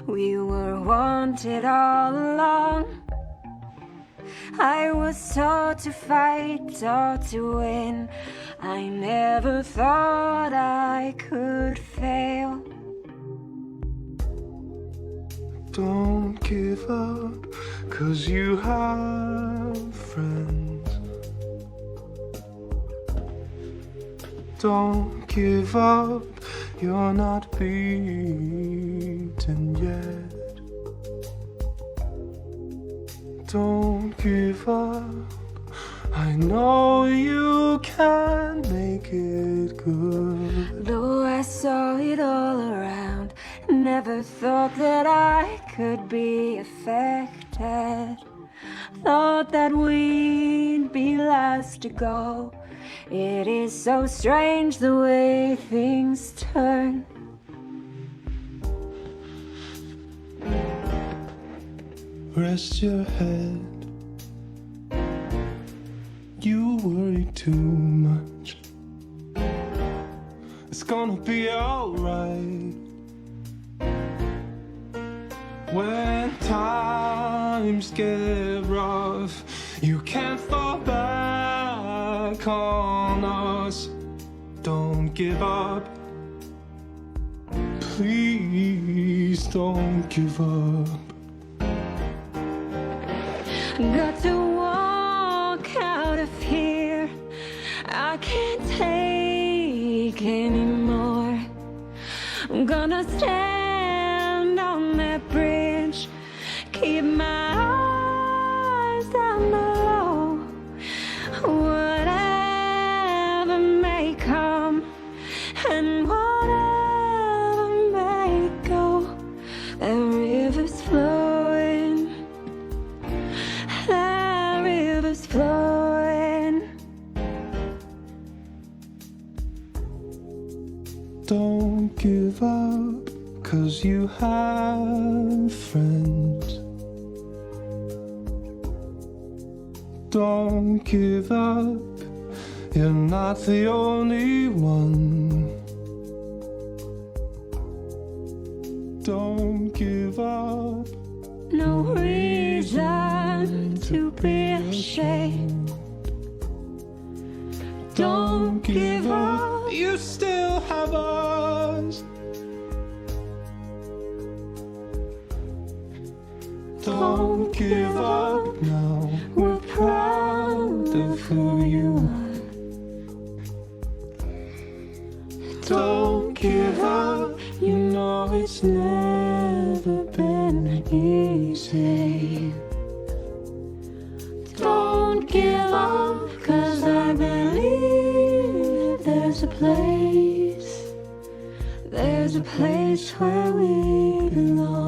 We were wanted all along. I was taught to fight, taught to win. I never thought I could fail. Don't give up, 'cause you have friends. Don't give up, you're not beaten yet. Don't give up, I know you can make it good. Though I saw it all around, never thought that I could be affected. Thought that we'd be last to go. It is so strange the way things turn. Rest your head. You worry too much. It's gonna be alright. When times get rough, you can't fall back on us. Don't give up. Please don't give up. Got to walk out of here. I can't take anymore. I'm gonna stand on that bridge, keep my eyes down below. Whatever may come and whatever may go, the river's flowing, the river's flowing. Don't give up, 'cause you have friends. Don't give up, you're not the only one. Don't give up. No reason to be ashamed. Don't give up. You still have us. Don't give up now. We're proud of who you are. Don't give up. You know it's never been easy. Don't give up, 'cause I believe there's a place where we belong.